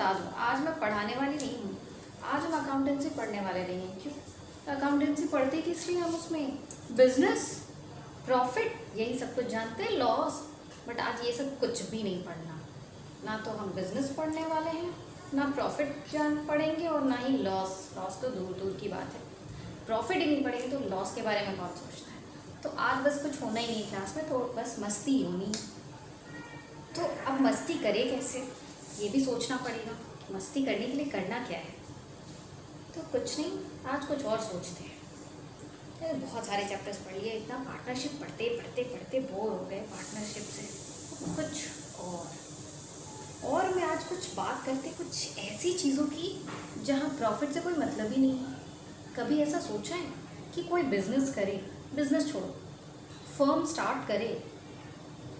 बता दूँ, आज मैं पढ़ाने वाली नहीं हूँ। आज हम अकाउंटेंसी पढ़ने वाले नहीं हैं। क्यों? अकाउंटेंसी पढ़ते किस लिए हम उसमें? बिजनेस, प्रॉफिट, यही सब कुछ जानते हैं, लॉस। बट आज ये सब कुछ भी नहीं पढ़ना। ना तो हम बिजनेस पढ़ने वाले हैं, ना प्रॉफिट जान पढ़ेंगे और ना ही लॉस। लॉस तो दूर दूर की बात है। प्रॉफिट ही नहीं पढ़ेंगे तो लॉस के बारे में कौन सोचता है। तो आज बस कुछ होना ही नहीं क्लास में, तो बस मस्ती होनी। तो अब मस्ती करें कैसे, ये भी सोचना पड़ेगा। मस्ती करने के लिए करना क्या है। तो कुछ नहीं, आज कुछ और सोचते हैं। बहुत सारे चैप्टर्स पढ़ लिए, इतना पार्टनरशिप पढ़ते पढ़ते पढ़ते बोर हो गए पार्टनरशिप से। तो कुछ और मैं आज कुछ बात करते कुछ ऐसी चीज़ों की जहाँ प्रॉफिट से कोई मतलब ही नहीं है। कभी ऐसा सोचा है कि कोई बिजनेस करे, बिजनेस छोड़ो, फर्म स्टार्ट करे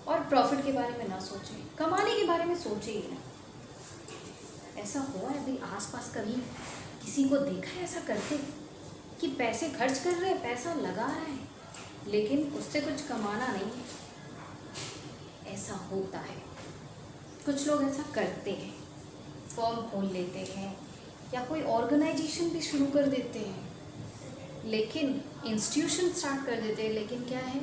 और प्रॉफिट के बारे में ना सोचे, कमाने के बारे में सोचे ही ना। ऐसा हुआ है अभी आसपास, कभी किसी को देखा है ऐसा करते कि पैसे खर्च कर रहे हैं, पैसा लगा रहा है, लेकिन उससे कुछ कमाना नहीं है। ऐसा होता है, कुछ लोग ऐसा करते हैं, फर्म खोल लेते हैं या कोई ऑर्गेनाइजेशन भी शुरू कर देते हैं, लेकिन इंस्टीट्यूशन स्टार्ट कर देते हैं, लेकिन क्या है,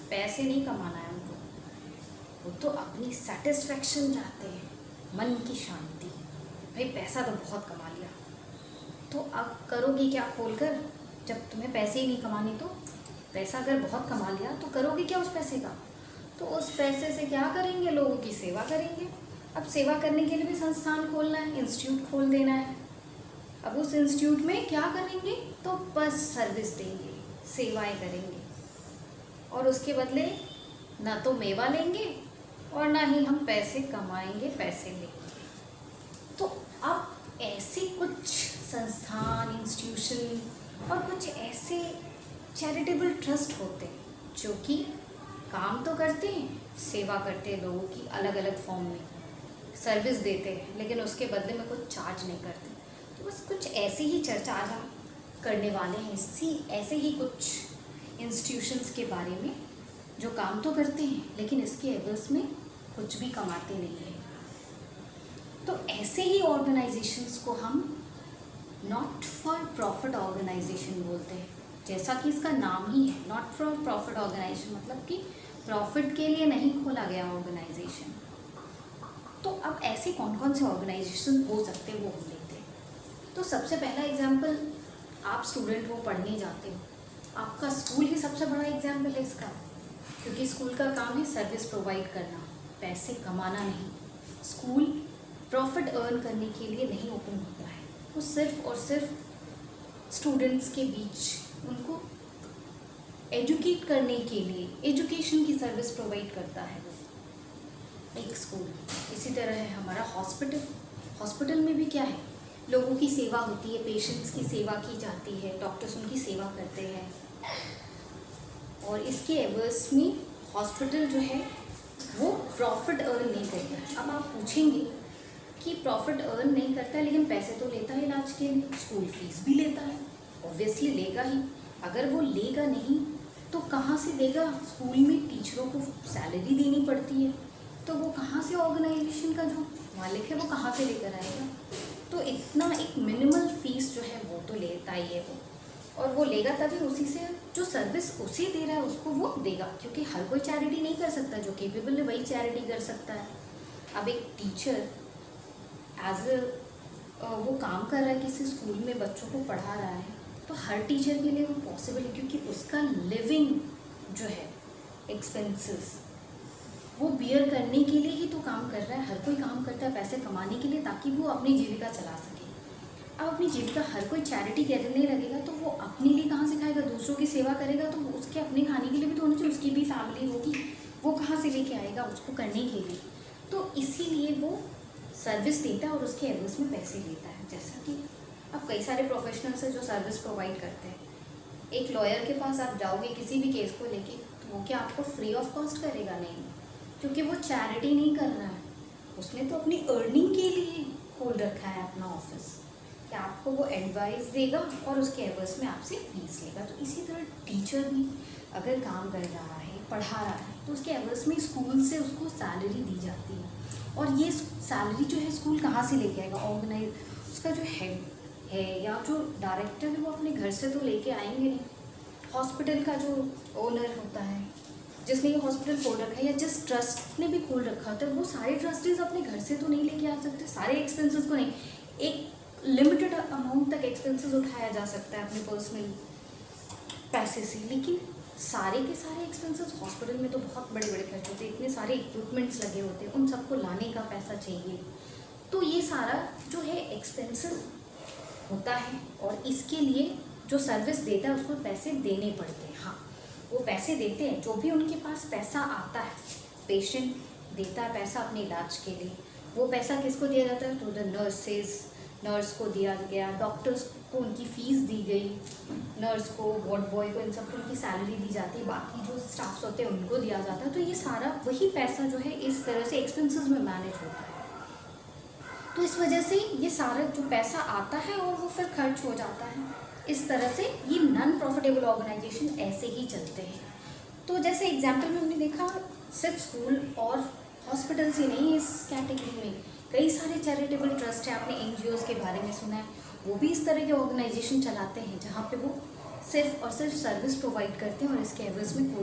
पैसे नहीं कमाना है उनको। वो तो अपनी सेटिस्फैक्शन चाहते हैं, मन की शांति। भाई पैसा तो बहुत कमा लिया, तो अब करोगे क्या खोलकर, जब तुम्हें पैसे ही नहीं कमाने। तो पैसा अगर बहुत कमा लिया तो करोगे क्या उस पैसे का? तो उस पैसे से क्या करेंगे, लोगों की सेवा करेंगे। अब सेवा करने के लिए भी संस्थान खोलना है, इंस्टीट्यूट खोल देना है। अब उस इंस्टीट्यूट में क्या करेंगे, तो बस सर्विस देंगे, सेवाएं करेंगे, और उसके बदले ना तो मेवा लेंगे और ना ही हम पैसे कमाएंगे, पैसे लेंगे। तो अब ऐसे कुछ संस्थान, इंस्टीट्यूशन और कुछ ऐसे चैरिटेबल ट्रस्ट होते हैं जो कि काम तो करते हैं, सेवा करते हैं लोगों की अलग अलग फॉर्म में, सर्विस देते हैं, लेकिन उसके बदले में कुछ चार्ज नहीं करते। तो बस कुछ ऐसी ही चर्चा आज हम करने वाले हैं, इसी ऐसे ही कुछ इंस्टीट्यूशंस के बारे में जो काम तो करते हैं लेकिन इसके एवज में कुछ भी कमाते नहीं हैं। तो ऐसे ही ऑर्गेनाइजेशंस को हम नॉट फॉर प्रॉफिट ऑर्गेनाइजेशन बोलते हैं, जैसा कि इसका नाम ही है, नॉट फॉर प्रॉफिट ऑर्गेनाइजेशन, मतलब कि प्रॉफिट के लिए नहीं खोला गया ऑर्गेनाइजेशन। तो अब ऐसे कौन कौन से ऑर्गेनाइजेशन हो सकते हैं वो हम देखते हैं। तो सबसे पहला एग्जाम्पल, आप स्टूडेंट हो, पढ़ने जाते हो, आपका स्कूल ही सबसे बड़ा एग्जाम्पल है इसका, क्योंकि स्कूल का काम है सर्विस प्रोवाइड करना, पैसे कमाना नहीं। स्कूल प्रॉफिट अर्न करने के लिए नहीं ओपन होता है, वो सिर्फ और सिर्फ स्टूडेंट्स के बीच उनको एजुकेट करने के लिए एजुकेशन की सर्विस प्रोवाइड करता है वो एक स्कूल। इसी तरह है हमारा हॉस्पिटल। हॉस्पिटल में भी क्या है, लोगों की सेवा होती है, पेशेंट्स की सेवा की जाती है, डॉक्टर्स उनकी सेवा करते हैं, और इसके एवज में हॉस्पिटल जो है वो प्रॉफिट अर्न नहीं करता है। अब आप पूछेंगे कि प्रॉफिट अर्न नहीं करता है लेकिन पैसे तो लेता है इलाज के लिए, स्कूल फीस भी लेता है, ऑब्वियसली लेगा ही। अगर वो लेगा नहीं तो कहाँ से देगा, स्कूल में टीचरों को सैलरी देनी पड़ती है, तो वो कहाँ से ऑर्गेनाइजेशन का जो मालिक है वो कहाँ से लेकर आएगा। तो इतना एक मिनिमल फीस जो है वो तो लेता ही है वो, और वो लेगा तभी उसी से जो सर्विस उसे दे रहा है उसको वो देगा, क्योंकि हर कोई चैरिटी नहीं कर सकता, जो केपेबल है वही चैरिटी कर सकता है। अब एक टीचर वो काम कर रहा है किसी स्कूल में, बच्चों को पढ़ा रहा है, तो हर टीचर के लिए वो पॉसिबल है, क्योंकि उसका लिविंग जो है एक्सपेंसेस वो बियर करने के लिए ही तो काम कर रहा है। हर कोई काम करता है पैसे कमाने के लिए, ताकि वो अपनी जीविका चला सके। अब अपनी जीविका हर कोई चैरिटी करने लगेगा तो वो अपने लिए कहाँ से खाएगा, दूसरों की सेवा करेगा तो उसके अपने खाने के लिए भी तो होना चाहिए, उसकी भी फैमिली होगी, वो कहाँ से लेके आएगा उसको करने के लिए। तो इसीलिए वो सर्विस देता है और उसके एवज में पैसे लेता है। जैसा कि अब कई सारे प्रोफेशनल्स हैं जो सर्विस प्रोवाइड करते हैं। एक लॉयर के पास आप जाओगे किसी भी केस को लेके, तो वो क्या आपको फ्री ऑफ कॉस्ट करेगा? नहीं, क्योंकि वो चैरिटी नहीं कर रहा है, उसने तो अपनी अर्निंग के लिए खोल रखा है अपना ऑफिस, कि आपको वो एडवाइस देगा और उसके एवज में आपसे फीस लेगा। तो इसी तरह टीचर भी अगर काम कर रहा है, पढ़ा रहा है, तो उसके एवज में स्कूल से उसको सैलरी दी जाती है, और ये सैलरी जो है स्कूल कहाँ से लेके आएगा? ऑर्गेनाइज उसका जो हेड है या जो डायरेक्टर है वो अपने घर से तो लेके आएंगे नहीं। हॉस्पिटल का जो ओनर होता है, जिसने ये हॉस्पिटल खोल रखा है या जिस ट्रस्ट ने भी खोल रखा होता है, वो सारे ट्रस्टीज अपने घर से तो नहीं लेके आ सकते सारे एक्सपेंसेस को। नहीं, एक लिमिटेड अमाउंट तक एक्सपेंसेस उठाया जा सकता है अपने पर्सनल पैसे से, लेकिन सारे के सारे एक्सपेंसेस हॉस्पिटल में तो बहुत बड़े बड़े खर्च होते हैं, इतने सारे इक्विपमेंट्स लगे होते हैं, उन सबको लाने का पैसा चाहिए। तो ये सारा जो है एक्सपेंसेस होता है और इसके लिए जो सर्विस देता है उसको पैसे देने पड़ते हैं। हाँ, वो पैसे देते हैं, जो भी उनके पास पैसा आता है, पेशेंट देता है पैसा अपने इलाज के लिए, वो पैसा किसको दिया जाता है? तो द नर्स को दिया गया, डॉक्टर्स को उनकी फ़ीस दी गई, नर्स को, वार्ड बॉय को, इन सबको उनकी सैलरी दी जाती है, बाकी जो स्टाफ्स होते हैं उनको दिया जाता है। तो ये सारा वही पैसा जो है इस तरह से एक्सपेंसेस में मैनेज होता है। तो इस वजह से ये सारा जो पैसा आता है और वो फिर खर्च हो जाता है। इस तरह से ये नॉन प्रॉफिटेबल ऑर्गेनाइजेशन ऐसे ही चलते हैं। तो जैसे एग्जाम्पल में हमने देखा, सिर्फ स्कूल और हॉस्पिटल्स ही नहीं, इस कैटेगरी में कई सारे चैरिटेबल ट्रस्ट हैं। आपने NGOs के बारे में सुना है, वो भी इस तरह के ऑर्गेनाइजेशन चलाते हैं जहाँ पे वो सिर्फ और सिर्फ सर्विस प्रोवाइड करते हैं और इसके एवज में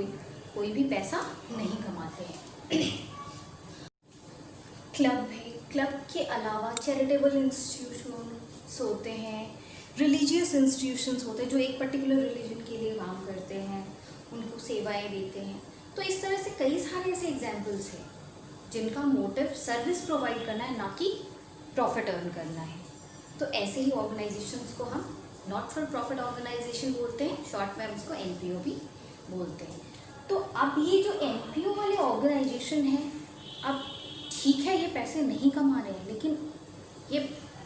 कोई भी पैसा नहीं कमाते हैं। क्लब है, क्लब के अलावा चैरिटेबल इंस्टीट्यूशंस होते हैं, रिलीजियस इंस्टीट्यूशंस होते हैं जो एक पर्टिकुलर रिलीजन के लिए काम करते हैं, उनको सेवाएं देते हैं। तो इस तरह से कई सारे ऐसे एग्जाम्पल्स हैं जिनका मोटिव सर्विस प्रोवाइड करना है, ना कि प्रॉफिट अर्न करना है। तो ऐसे ही ऑर्गेनाइजेशंस को हम नॉट फॉर प्रॉफिट ऑर्गेनाइजेशन बोलते हैं, शॉर्ट में हम इसको NPO भी बोलते हैं। तो अब ये जो NPO वाले ऑर्गेनाइजेशन हैं, अब ठीक है ये पैसे नहीं कमा रहे हैं, लेकिन ये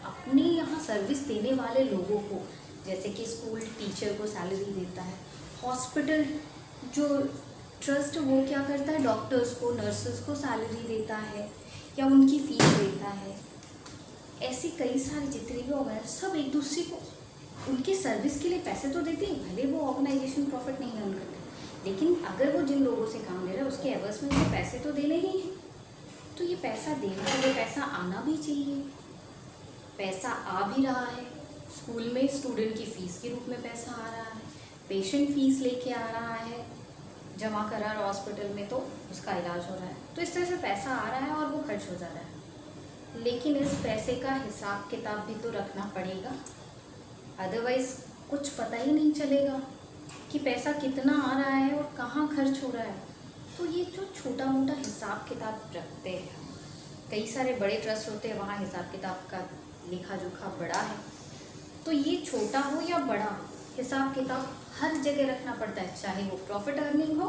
अपने यहाँ सर्विस देने वाले लोगों को, जैसे कि स्कूल टीचर को सैलरी देता है, हॉस्पिटल जो ट्रस्ट वो क्या करता है, डॉक्टर्स को, नर्सेस को सैलरी देता है या उनकी फ़ीस देता है। ऐसे कई सारे जितने भी ऑर्गेनाइजेशन सब एक दूसरे को उनकी सर्विस के लिए पैसे तो देते हैं, भले वो ऑर्गेनाइजेशन प्रॉफिट नहीं अर्न करते, लेकिन अगर वो जिन लोगों से काम ले रहा है उसके एवज में उसे पैसे तो देने ही हैं। तो ये पैसा देना, ये पैसा आना भी चाहिए। पैसा आ भी रहा है, स्कूल में स्टूडेंट की फ़ीस के रूप में पैसा आ रहा है, पेशेंट फ़ीस लेके आ रहा है, जमा करा रहा हॉस्पिटल में तो उसका इलाज हो रहा है। तो इस तरह से पैसा आ रहा है और वो खर्च हो जा रहा है, लेकिन इस पैसे का हिसाब किताब भी तो रखना पड़ेगा, अदरवाइज़ कुछ पता ही नहीं चलेगा कि पैसा कितना आ रहा है और कहाँ खर्च हो रहा है। तो ये जो छोटा मोटा हिसाब किताब रखते हैं, कई सारे बड़े ट्रस्ट होते हैं वहाँ हिसाब किताब का लेखा जोखा बड़ा है, तो ये छोटा हो या बड़ा हिसाब किताब हर जगह रखना पड़ता है, चाहे वो प्रॉफिट अर्निंग हो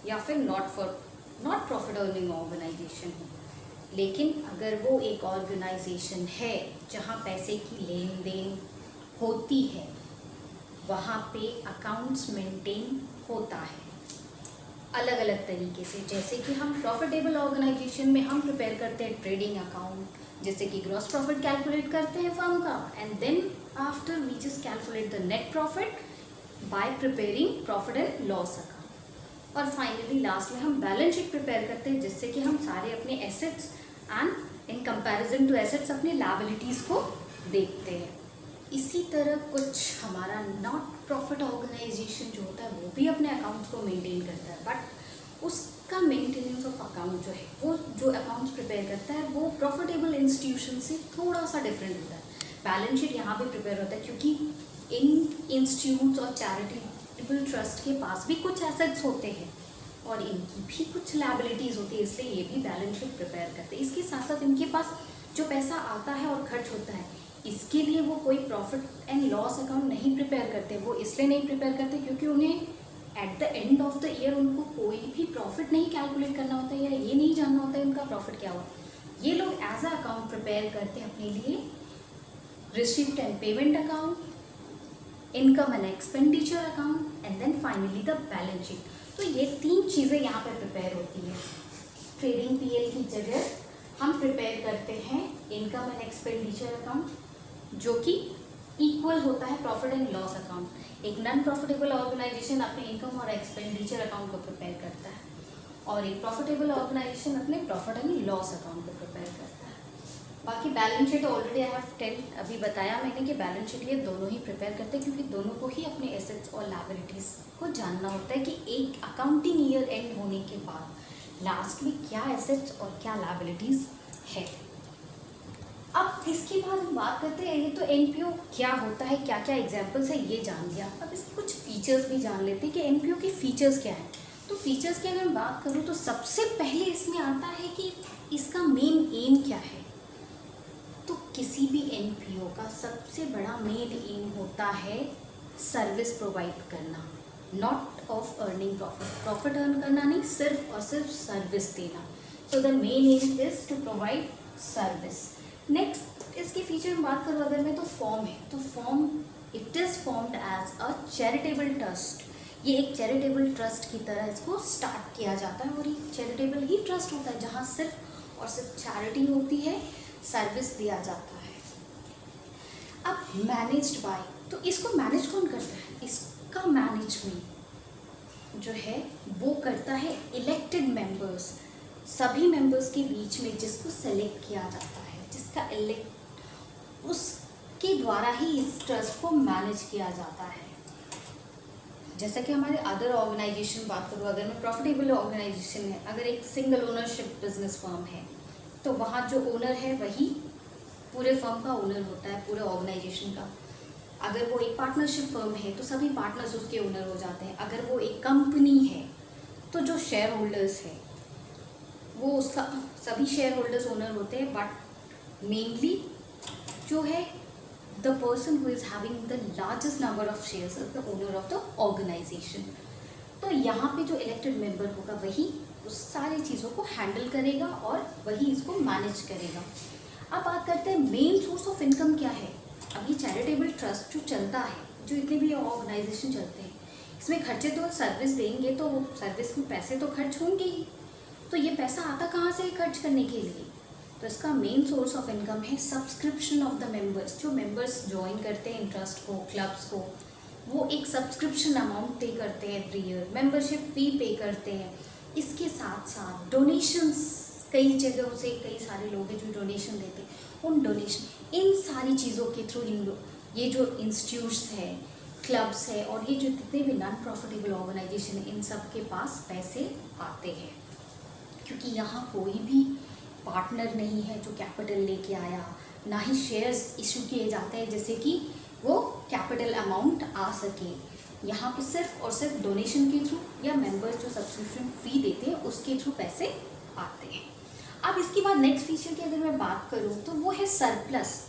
या फिर नॉट प्रॉफिट अर्निंग ऑर्गेनाइजेशन हो। लेकिन अगर वो एक ऑर्गेनाइजेशन है जहाँ पैसे की लेन देन होती है, वहाँ पे अकाउंट्स मेंटेन होता है अलग अलग तरीके से। जैसे कि हम प्रॉफिटेबल ऑर्गेनाइजेशन में हम प्रिपेयर करते हैं ट्रेडिंग अकाउंट, जैसे कि ग्रॉस प्रॉफिट कैलकुलेट करते हैं फर्म का, and then after we just calculate the net profit by preparing profit and loss account. और फाइनली लास्ट में हम बैलेंस शीट प्रिपेयर करते हैं, जिससे कि हम सारे अपने assets and in comparison to assets अपने लायबिलिटीज़ को देखते हैं। इसी तरह कुछ हमारा नॉट प्रॉफिट ऑर्गेनाइजेशन जो होता है वो भी अपने अकाउंट्स को मेंटेन करता है, बट उसका मेंटेनेंस ऑफ अकाउंट जो है, वो जो अकाउंट्स प्रिपेयर करता है वो प्रॉफिटेबल इंस्टीट्यूशन से थोड़ा सा डिफरेंट होता है। बैलेंस शीट यहाँ पे प्रिपेयर होता है क्योंकि इन इंस्टीट्यूट्स और चैरिटेबल ट्रस्ट के पास भी कुछ एसेट्स होते हैं और इनकी भी कुछ लायबिलिटीज़ होती है, इसलिए ये भी बैलेंस शीट प्रिपेयर करते हैं। इसके साथ साथ इनके पास जो पैसा आता है और खर्च होता है, इसके लिए वो कोई प्रॉफिट एंड लॉस अकाउंट नहीं प्रिपेयर करते। वो इसलिए नहीं प्रिपेयर करते क्योंकि उन्हें at the end of the year उनको कोई भी प्रॉफिट नहीं कैलकुलेट करना होता है या ये नहीं जानना होता है उनका प्रॉफिट क्या हुआ। ये लोग एज अ अकाउंट प्रिपेयर करते हैं अपने लिए, receipt and payment account, income and expenditure account, and then finally the balance sheet. तो ये तीन चीज़ें यहाँ पे प्रिपेयर होती हैं। ट्रेडिंग PL की जगह हम प्रिपेयर करते हैं इनकम एंड एक्सपेंडिचर अकाउंट, जो कि इक्वल होता है प्रॉफिट एंड लॉस अकाउंट। एक नॉन प्रॉफिटेबल ऑर्गेनाइजेशन अपने इनकम और एक्सपेंडिचर अकाउंट को प्रिपेयर करता है और एक प्रॉफिटेबल ऑर्गेनाइजेशन अपने प्रॉफिट एंड लॉस अकाउंट को प्रिपेयर करता है। बाकी balance sheet already I have tell, अभी बताया मैंने कि बैलेंस शीट ये दोनों ही प्रिपेयर करते हैं, क्योंकि दोनों को ही अपने एसेट्स और लायबिलिटीज़ को जानना होता है कि एक अकाउंटिंग ईयर एंड होने के बाद लास्ट में क्या एसेट्स और क्या लायबिलिटीज़ है। अब इसके बाद हम बात करते हैं, ये तो एनपीओ क्या होता है, क्या क्या एग्जाम्पल्स है ये जान लिया। अब इसके कुछ फीचर्स भी जान लेते हैं कि एनपीओ के फीचर्स क्या हैं। तो फीचर्स की अगर मैं बात करूँ तो सबसे पहले इसमें आता है कि इसका मेन एम क्या है। तो किसी भी एनपीओ का सबसे बड़ा मेन एम होता है सर्विस प्रोवाइड करना, not of earning profit. Profit earn करना नहीं, सिर्फ और सिर्फ सर्विस देना। So the main aim is to provide service. Next इसके फीचर में बात करूँ अगर मैं, तो फॉर्म है। तो form it is formed as a charitable trust. ये एक चैरिटेबल ट्रस्ट की तरह इसको स्टार्ट किया जाता है, और ये चैरिटेबल ही ट्रस्ट होता है जहाँ सिर्फ और सिर्फ चैरिटी होती है, सर्विस दिया जाता है। अब मैनेज्ड बाय, तो इसको मैनेज कौन करता है? इसका मैनेजमेंट जो है वो करता है इलेक्टेड मेंबर्स, सभी मेंबर्स के बीच में जिसको सेलेक्ट किया जाता है, जिसका इलेक्ट, उसके द्वारा ही इस ट्रस्ट को मैनेज किया जाता है। जैसा कि हमारे अदर ऑर्गेनाइजेशन बात करूँ, अगर मैं प्रॉफिटेबल ऑर्गेनाइजेशन है, अगर एक सिंगल ओनरशिप बिजनेस फर्म है, तो वहाँ जो ओनर है वही पूरे फर्म का ओनर होता है, पूरे ऑर्गेनाइजेशन का। अगर वो एक पार्टनरशिप फर्म है तो सभी पार्टनर्स उसके ओनर हो जाते हैं। अगर वो एक कंपनी है तो जो शेयर होल्डर्स है वो उसका सभी शेयर होल्डर्स ओनर होते हैं, बट मेनली जो है the person who is having the largest number of shares is the owner of the organisation. तो यहाँ पे जो इलेक्टेड मेंबर होगा वही उस सारी चीज़ों को हैंडल करेगा और वही इसको मैनेज करेगा। अब बात करते हैं मेन सोर्स ऑफ इनकम क्या है। अब ये चैरिटेबल ट्रस्ट जो चलता है, जो इतने भी ऑर्गेनाइजेशन चलते हैं, इसमें खर्चे तो सर्विस देंगे तो सर्विस में पैसे तो खर्च होंगे ही। तो ये पैसा आता कहाँ से खर्च करने के लिए? तो इसका मेन सोर्स ऑफ इनकम है सब्सक्रिप्शन ऑफ द मेंबर्स। जो मेंबर्स ज्वाइन करते हैं इंटरेस्ट को, क्लब्स को, वो एक सब्सक्रिप्शन अमाउंट पे करते हैं एवरी ईयर, मेंबरशिप फी पे करते हैं। इसके साथ साथ डोनेशंस, कई जगहों से कई सारे लोग हैं जो डोनेशन देते हैं, उन डोनेशन, इन सारी चीज़ों के थ्रू ये जो इंस्टीट्यूट्स है, क्लब्स है और ये जो जितने भी नॉन प्रॉफिटेबल ऑर्गेनाइजेशन है, इन सब के पास पैसे आते हैं। क्योंकि यहाँ कोई भी पार्टनर नहीं है जो कैपिटल लेके आया, ना ही शेयर्स इशू किए जाते हैं जैसे कि वो कैपिटल अमाउंट आ सके। यहाँ पे सिर्फ और सिर्फ डोनेशन के थ्रू या मेंबर्स जो सब्सक्रिप्शन फ़ी देते हैं उसके थ्रू पैसे आते हैं। अब इसके बाद नेक्स्ट फीचर की अगर मैं बात करूँ तो वो है सरप्लस।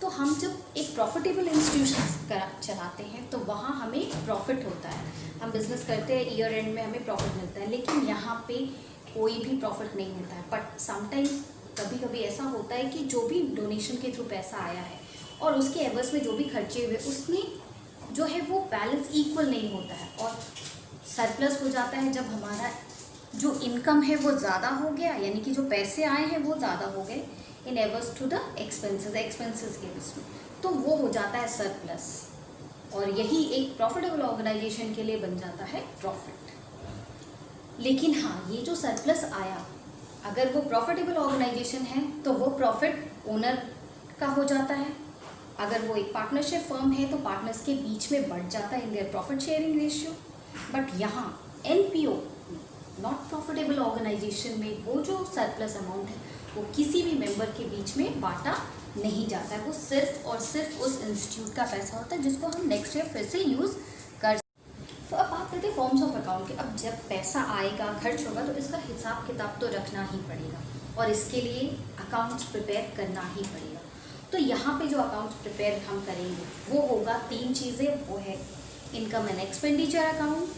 तो हम जब एक प्रॉफिटेबल इंस्टीट्यूशन चलाते हैं तो वहाँ हमें प्रॉफिट होता है, हम बिज़नेस करते हैं, ईयर एंड में हमें प्रॉफिट मिलता है। लेकिन यहाँ पे कोई भी प्रॉफिट नहीं होता है, बट समटाइम्स कभी कभी ऐसा होता है कि जो भी डोनेशन के थ्रू पैसा आया है और उसके एवज में जो भी खर्चे हुए उसमें जो है वो बैलेंस इक्वल नहीं होता है, और सरप्लस हो जाता है जब हमारा जो इनकम है वो ज़्यादा हो गया, यानी कि जो पैसे आए हैं वो ज़्यादा हो गए इन एवर्स टू द एक्सपेंसेस के बीच में, तो वो हो जाता है सरप्लस। और यही एक प्रॉफिटेबल ऑर्गेनाइजेशन के लिए बन जाता है प्रॉफिट। लेकिन हाँ, ये जो सरप्लस आया, अगर वो प्रॉफिटेबल ऑर्गेनाइजेशन है तो वो प्रॉफिट ओनर का हो जाता है। अगर वो एक पार्टनरशिप फर्म है तो पार्टनर्स के बीच में बढ़ जाता है in their profit sharing ratio. But यहाँ एनपीओ, नॉट प्रॉफिटेबल ऑर्गेनाइजेशन में वो जो सरप्लस अमाउंट है वो किसी भी मेंबर के बीच में बांटा नहीं जाता है, वो सिर्फ और सिर्फ उस इंस्टीट्यूट का पैसा होता है जिसको हम नेक्स्ट ईयर फिर से यूज़ कर। तो अब बात करते हैं फॉर्म्स ऑफ अकाउंट के। अब जब पैसा आएगा, खर्च होगा, तो इसका हिसाब किताब तो रखना ही पड़ेगा और इसके लिए अकाउंट्स प्रिपेयर करना ही पड़ेगा। तो यहाँ पे जो अकाउंट्स प्रिपेयर हम करेंगे वो होगा 3 चीज़ें, वो है income and expenditure account,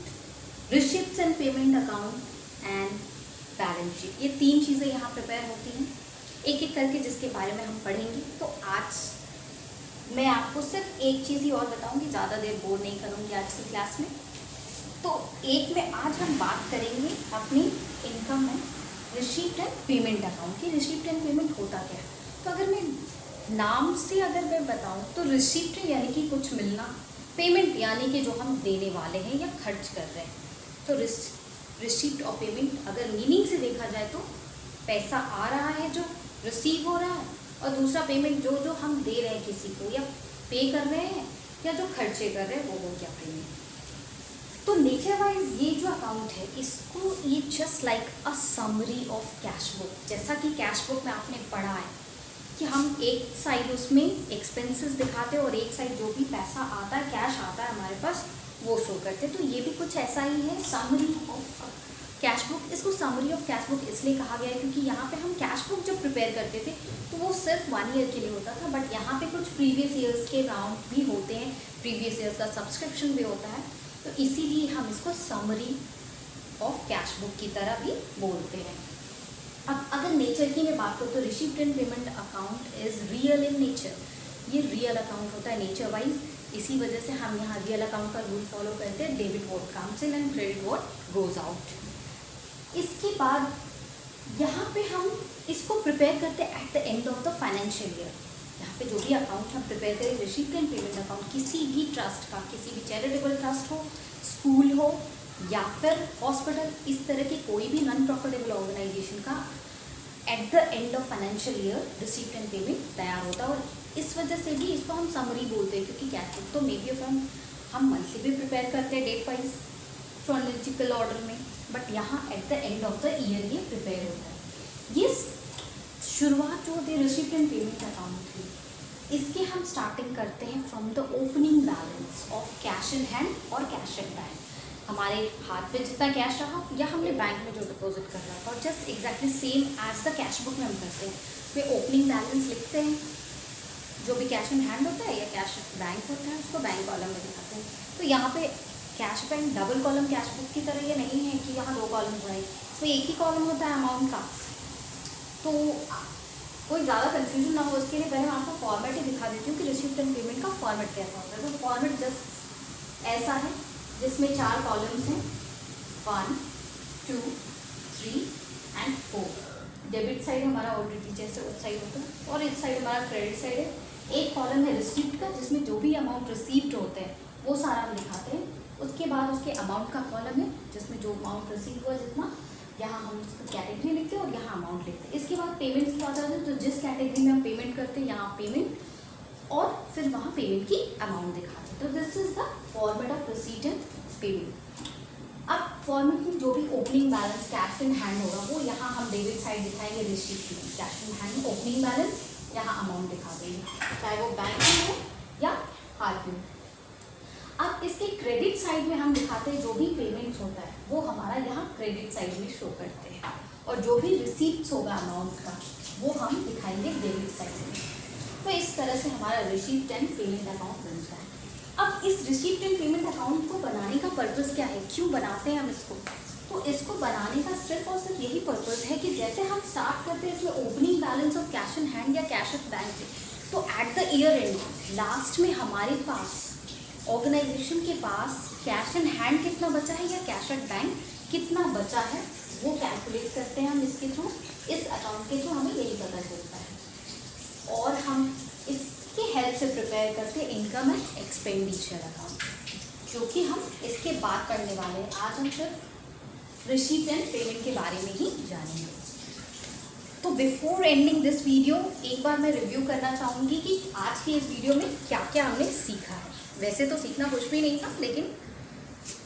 receipts and payment account and balance sheet. ये 3 चीज़ें यहाँ प्रिपेयर होती हैं, एक एक करके जिसके बारे में हम पढ़ेंगे। तो आज मैं आपको सिर्फ एक चीज़ ही और बताऊँगी, ज़्यादा देर बोर नहीं करूँगी आज की क्लास में। तो एक में आज हम बात करेंगे अपनी income and receipt and payment account की। रिसिप्ट एंड पेमेंट होता क्या है? तो अगर मैं नाम से अगर मैं बताऊँ तो रिसिप्ट यानी कि कुछ मिलना, पेमेंट यानी कि जो हम देने वाले हैं या खर्च कर रहे हैं। तो रिसीप्ट और पेमेंट अगर मीनिंग से देखा जाए तो पैसा आ रहा है जो रिसीव हो रहा है, और दूसरा पेमेंट जो जो हम दे रहे हैं किसी को या पे कर रहे हैं या जो खर्चे कर रहे हैं वो हो गया पेमेंट। तो नेचर वाइज ये जो अकाउंट है इसको ये just like a summary of cash book, जैसा कि कैश बुक में आपने पढ़ा है कि हम एक साइड उसमें एक्सपेंसेस दिखाते हैं और एक साइड जो भी पैसा आता है, कैश आता है हमारे पास, वो शो करते हैं। तो ये भी कुछ ऐसा ही है, समरी ऑफ कैश बुक। इसको समरी ऑफ कैश बुक इसलिए कहा गया है क्योंकि यहाँ पे हम कैश बुक जब प्रिपेयर करते थे तो वो सिर्फ 1 ईयर के लिए होता था, बट यहाँ पे कुछ प्रीवियस ईयर्स के अकाउंट भी होते हैं, प्रीवियस ईयर्स का सब्सक्रिप्शन भी होता है, तो इसीलिए हम इसको समरी ऑफ कैश बुक की तरह भी बोलते हैं। अब अगर नेचर की मैं बात करूँ तो receipt and payment account is real in nature. ये रियल अकाउंट होता है नेचर वाइज, इसी वजह से हम यहाँ रियल अकाउंट का रूल फॉलो करते हैं, debit what comes in and credit what goes out. इसके बाद यहाँ पे हम इसको प्रिपेयर करते हैं at the end of the financial year. यहाँ पे जो भी अकाउंट हम प्रिपेयर करें, रिसीप्ट एंड पेमेंट अकाउंट किसी भी ट्रस्ट का, किसी भी चैरिटेबल ट्रस्ट हो, स्कूल हो या फिर हॉस्पिटल, इस तरह की कोई भी नॉन प्रॉफिटेबल ऑर्गेनाइजेशन का at the end of financial year receipt and payment तैयार होता है। और इस वजह से भी इसको हम समरी बोलते हैं क्योंकि कैश बुक तो मे बी हम मंथली भी प्रिपेयर करते हैं डेट वाइज क्रोनोलॉजिकल ऑर्डर में, बट यहाँ at the end of the year ये प्रिपेयर होता है। ये शुरुआत जो होती है रिसीप्ट एंड पेमेंट अकाउंट की, इसके हम स्टार्टिंग करते हैं from the opening balance of cash in hand और कैश इन बैंक। हमारे हाथ में जितना कैश रहा या हमने बैंक में जो डिपॉजिट कर रहा था, और just exactly same as the cash book में हम करते हैं। वे ओपनिंग बैलेंस लिखते हैं, जो भी कैश इन हैंड होता है या कैश बैंक होता है उसको बैंक कॉलम में दिखाते हैं। तो यहाँ पे cash bank double column cash book की तरह ये नहीं है कि यहाँ 2 कॉलम बनाए, तो एक ही कॉलम होता है अमाउंट का। तो कोई ज़्यादा कन्फ्यूजन ना हो उसके लिए पहले मैं आपको फॉर्मेट ही दिखा देती हूँ कि रिसीप्ट एंड पेमेंट का फॉर्मेट कैसा होता है। तो फॉर्मेट जस्ट ऐसा है जिसमें 4 कॉलम्स हैं, 1, 2, 3 एंड 4। डेबिट साइड हमारा ऑलरेडी जैसे उस साइड होता है और इस साइड हमारा क्रेडिट साइड है। एक कॉलम है रिसीप्ट का जिसमें जो भी अमाउंट रिसीव्ड होते हैं वो सारा हम दिखाते हैं। उसके बाद उसके अमाउंट का कॉलम है जिसमें जो अमाउंट रिसीव हुआ जितना, यहाँ हम उसका कैटेगरी लिखते हैं और यहाँ अमाउंट लिखते हैं। इसके बाद पेमेंट्स की बात आती है तो जिस कैटेगरी में हम पेमेंट करते हैं यहाँ पेमेंट और फिर वहाँ पेमेंट की अमाउंट दिखाते हैं। तो this is the format of receipt and payment. अब फॉर्मेट में जो भी opening balance cash in hand होगा वो यहाँ हम डेबिट साइड दिखाएंगे रिसीट में, cash in hand opening balance, यहाँ अमाउंट दिखा देंगे, चाहे वो बैंक में हो या हाथ में। अब इसके क्रेडिट साइड में हम दिखाते हैं जो भी पेमेंट्स होता है वो हमारा यहाँ क्रेडिट साइड में शो करते हैं, और जो भी रिसीप्ट्स होगा अमाउंट का वो हम दिखाएंगे डेबिट साइड में। तो इस तरह से हमारा रिसीप्ट एंड पेमेंट अकाउंट बनता है। अब इस रिसीप्ट एंड पेमेंट अकाउंट को बनाने का पर्पज़ क्या है, क्यों बनाते हैं हम इसको? तो इसको बनाने का सिर्फ और सिर्फ यही पर्पज़ है कि जैसे हम स्टार्ट करते हैं इसमें opening balance of cash in hand या कैश एट बैंक से, तो at the year and last में हमारे पास ऑर्गेनाइजेशन के पास कैश इन हैंड कितना बचा है या कैश एट बैंक कितना बचा है वो कैलकुलेट करते हैं हम इसके थ्रू, इस अकाउंट के थ्रू हमें यही पता चलता है। और हम इसके हेल्प से प्रिपेयर करते हैं इनकम एंड एक्सपेंडिचर अकाउंट, जो कि हम इसके बाद पढ़ने वाले हैं। आज हम सिर्फ रिसीप्ट एंड पेमेंट के बारे में ही जानेंगे। तो बिफोर एंडिंग दिस वीडियो एक बार मैं रिव्यू करना चाहूँगी कि आज की इस वीडियो में क्या क्या हमने सीखा है। वैसे तो सीखना कुछ भी नहीं था, लेकिन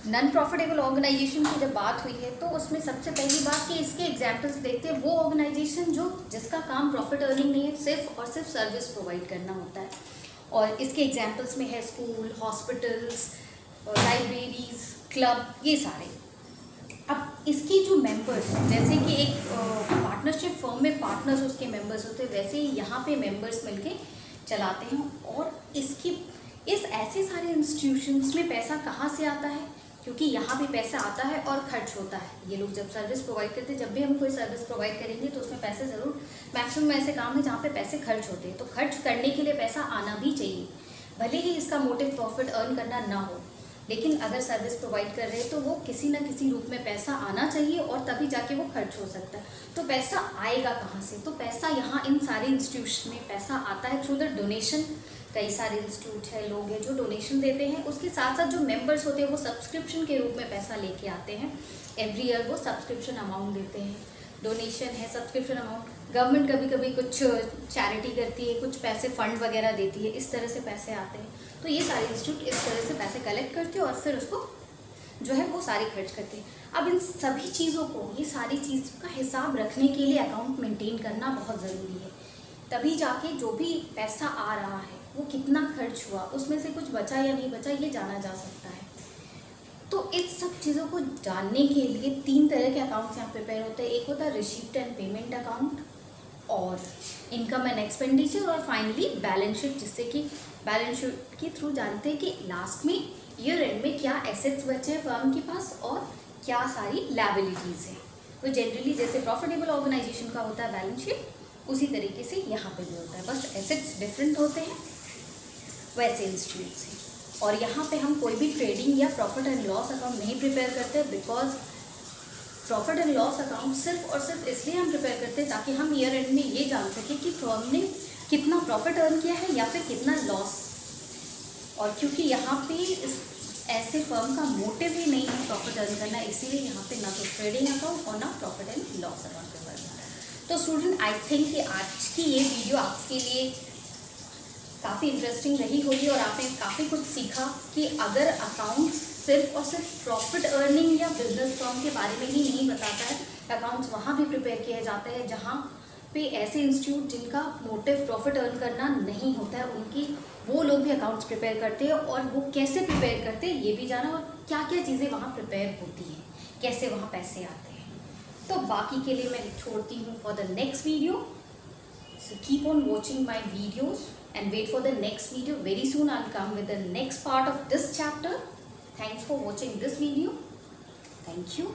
नॉन प्रॉफिटेबल ऑर्गेनाइजेशन की जब बात हुई है तो उसमें सबसे पहली बात कि इसके एग्जाम्पल्स देखते हैं वो ऑर्गेनाइजेशन जिसका काम प्रॉफिट अर्निंग नहीं है, सिर्फ और सिर्फ सर्विस प्रोवाइड करना होता है। और इसके एग्जाम्पल्स में है स्कूल, हॉस्पिटल्स, लाइब्रेरीज, क्लब, ये सारे। अब इसकी जो मेंबर्स, जैसे कि एक पार्टनरशिप फर्म में पार्टनर्स उसके मेंबर्स होते हैं, वैसे ही यहाँ पे मेंबर्स मिलके चलाते हैं। और इस ऐसे सारे इंस्टीट्यूशंस में पैसा कहाँ से आता है, क्योंकि यहाँ भी पैसा आता है और खर्च होता है। ये लोग जब सर्विस प्रोवाइड करते हैं, जब भी हम कोई सर्विस प्रोवाइड करेंगे तो उसमें पैसे ज़रूर, मैक्सिमम ऐसे काम है जहाँ पे पैसे खर्च होते हैं, तो खर्च करने के लिए पैसा आना भी चाहिए। भले ही इसका मोटिव प्रॉफिट अर्न करना ना हो, लेकिन अगर सर्विस प्रोवाइड कर रहे हैं तो वो किसी न किसी रूप में पैसा आना चाहिए और तभी जाके वो खर्च हो सकता है। तो पैसा आएगा कहाँ से? तो पैसा यहाँ इन सारे इंस्टीट्यूशन में पैसा आता है थ्रू द डोनेशन, कई सारे इंस्टीट्यूट है, लोग हैं जो डोनेशन देते हैं, उसके साथ साथ जो मेंबर्स होते हैं वो सब्सक्रिप्शन के रूप में पैसा लेके आते हैं। एवरी ईयर वो सब्सक्रिप्शन अमाउंट देते हैं। डोनेशन है, सब्सक्रिप्शन अमाउंट, गवर्नमेंट कभी कभी कुछ चैरिटी करती है, कुछ पैसे फंड वगैरह देती है, इस तरह से पैसे आते हैं। तो ये सारे इंस्टीट्यूट इस तरह से पैसे कलेक्ट करते हैं और फिर उसको जो है वो सारी खर्च करते हैं। अब इन सभी चीज़ों को, ये सारी चीज़ का हिसाब रखने के लिए अकाउंट मेंटेन करना बहुत ज़रूरी है। तभी जाके जो भी पैसा आ रहा है वो कितना खर्च हुआ, उसमें से कुछ बचा या नहीं बचा, ये जाना जा सकता है। तो इस सब चीज़ों को जानने के लिए 3 तरह के अकाउंट्स यहाँ प्रिपेयर होते हैं। एक होता है रिसीप्ट एंड पेमेंट अकाउंट, और इनकम एंड एक्सपेंडिचर, और फाइनली बैलेंस शीट, जिससे कि बैलेंस शीट के थ्रू जानते हैं कि लास्ट में ईयर एंड में क्या एसेट्स बचे हैं फर्म के पास और क्या सारी लायबिलिटीज़ हैं। तो जनरली जैसे प्रॉफिटेबल ऑर्गेनाइजेशन का होता है बैलेंस शीट, उसी तरीके से यहाँ पे भी होता है, बस एसेट्स डिफरेंट होते हैं वैसे इंस्टीट्यूट से। और यहाँ पे हम कोई भी ट्रेडिंग या प्रॉफिट एंड लॉस अकाउंट नहीं प्रिपेयर करते, because profit and loss account सिर्फ और सिर्फ इसलिए हम प्रिपेयर करते हैं ताकि हम ईयर एंड में ये जान सकें कि फर्म ने कितना प्रॉफिट अर्न किया है या फिर कितना लॉस। और क्योंकि यहाँ पे ऐसे फर्म का मोटिव ही नहीं है प्रॉफिट अर्न करना, इसीलिए यहाँ पे ना तो ट्रेडिंग अकाउंट और ना profit and loss account prepare करना है। तो स्टूडेंट, आई थिंक कि आज की ये वीडियो आपके लिए काफ़ी इंटरेस्टिंग रही होगी और आपने काफ़ी कुछ सीखा कि अगर अकाउंट्स सिर्फ और सिर्फ प्रॉफिट अर्निंग या बिजनेस फर्म के बारे में ही नहीं बताता है, अकाउंट्स वहाँ भी प्रिपेयर किए जाते हैं जहाँ पे ऐसे इंस्टीट्यूट जिनका मोटिव प्रॉफिट अर्न करना नहीं होता है, उनकी वो लोग भी अकाउंट्स प्रिपेयर करते हैं। और वो कैसे प्रिपेयर करते हैं ये भी जाना, और क्या क्या चीज़ें वहाँ प्रिपेयर होती हैं, कैसे वहाँ पैसे आते हैं। तो बाकी के लिए मैं छोड़ती हूँ for the next video. So keep on watching my videos and wait for the next video. Very soon I'll come with the next part of this chapter. Thanks for watching this video. Thank you.